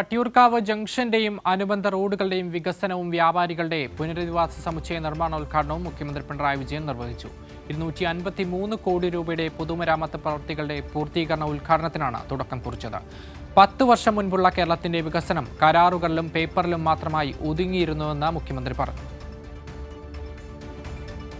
വട്ടിയൂർക്കാവ് ജംഗ്ഷന്റെയും അനുബന്ധ റോഡുകളുടെയും വികസനവും വ്യാപാരികളുടെ പുനരധിവാസ സമുച്ചയ നിർമ്മാണോദ്ഘാടനവും മുഖ്യമന്ത്രി പിണറായി വിജയൻ നിർവഹിച്ചു. 253 കോടി രൂപയുടെ പൊതുമരാമത്ത് പ്രവൃത്തികളുടെ പൂർത്തീകരണ ഉദ്ഘാടനത്തിനാണ് തുടക്കം കുറിച്ചത്. 10 വർഷം മുൻപുള്ള കേരളത്തിന്റെ വികസനം കരാറുകളിലും പേപ്പറിലും മാത്രമായി ഒതുങ്ങിയിരുന്നുവെന്ന് മുഖ്യമന്ത്രി പറഞ്ഞു.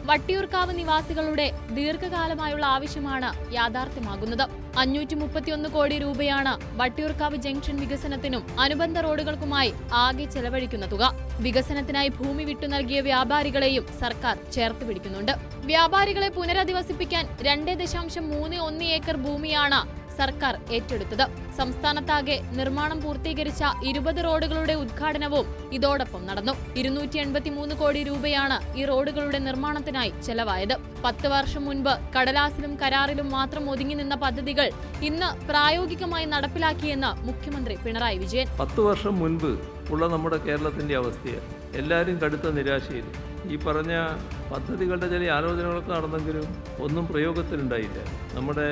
വട്ടിയൂർക്കാവ് നിവാസികളുടെ ദീർഘകാലമായുള്ള ആവശ്യമാണ് യാഥാർത്ഥ്യമാകുന്നത്. 531 കോടി രൂപയാണ് വട്ടിയൂർക്കാവ് ജംഗ്ഷൻ വികസനത്തിനും അനുബന്ധ റോഡുകൾക്കുമായി ആകെ ചെലവഴിക്കുന്ന തുക. വികസനത്തിനായി ഭൂമി വിട്ടു നൽകിയ വ്യാപാരികളെയും സർക്കാർ ചേർത്ത് പിടിക്കുന്നുണ്ട്. വ്യാപാരികളെ പുനരധിവസിപ്പിക്കാൻ 2.31 ഏക്കർ ഭൂമിയാണ് സർക്കാർ ഏറ്റെടുത്തത്. സംസ്ഥാനത്താകെ നിർമ്മാണം പൂർത്തീകരിച്ച 20 റോഡുകളുടെ ഉദ്ഘാടനവും ഇതോടൊപ്പം നടന്നു. 283 കോടി രൂപയാണ് ഈ റോഡുകളുടെ നിർമ്മാണത്തിനായി ചെലവായത്. 10 വർഷം മുൻപ് കടലാസിലും കരാറിലും മാത്രം ഒതുങ്ങി നിന്ന പദ്ധതികൾ ഇന്ന് പ്രായോഗികമായി നടപ്പിലാക്കിയെന്ന് മുഖ്യമന്ത്രി പിണറായി വിജയൻ. 10 വർഷം മുൻപ് ഉള്ള നമ്മുടെ കേരളത്തിന്റെ അവസ്ഥയാണ്. എല്ലാവരും കടുത്ത നിരാശയിൽ. ഈ പറഞ്ഞ പദ്ധതികളുടെ ചില ആലോചനകളൊക്കെ നടന്നെങ്കിലും ഒന്നും പ്രയോഗത്തിലുണ്ടായില്ല. നമ്മുടെ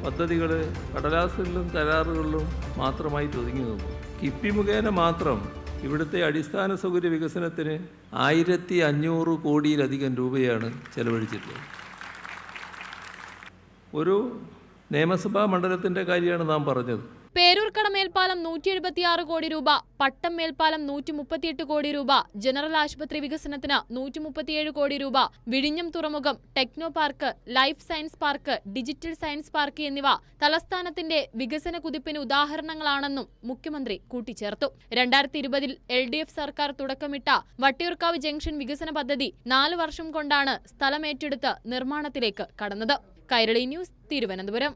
പദ്ധതികൾ കടലാസുകളിലും കരാറുകളിലും മാത്രമായി ഒതുങ്ങി നിന്നു. കിഫ്ബി മുഖേന മാത്രം ഇവിടുത്തെ അടിസ്ഥാന സൗകര്യ വികസനത്തിന് 1500 കോടിയിലധികം രൂപയാണ് ചെലവഴിച്ചിട്ടുള്ളത്. ഒരു നിയമസഭാ മണ്ഡലത്തിൻ്റെ കാര്യമാണ് നാം പറഞ്ഞത്. പേരൂർക്കട മേൽപ്പാലം 176 കോടി രൂപ, പട്ടം മേൽപ്പാലം 138 കോടി രൂപ, ജനറൽ ആശുപത്രി വികസനത്തിന് 137 കോടി രൂപ, വിഴിഞ്ഞം തുറമുഖം, techno park, life science park, digital science park എന്നിവ തലസ്ഥാനത്തിന്റെ വികസന കുതിപ്പിന് ഉദാഹരണങ്ങളാണെന്നും മുഖ്യമന്ത്രി കൂട്ടിച്ചേർത്തു. 2020 LDF സർക്കാർ തുടക്കമിട്ട വട്ടിയൂർക്കാവ് ജംഗ്ഷൻ വികസന പദ്ധതി 4 വർഷം കൊണ്ടാണ് സ്ഥലമേറ്റെടുത്ത് നിർമ്മാണത്തിലേക്ക് കടന്നത്. കൈരളി ന്യൂസ്, തിരുവനന്തപുരം.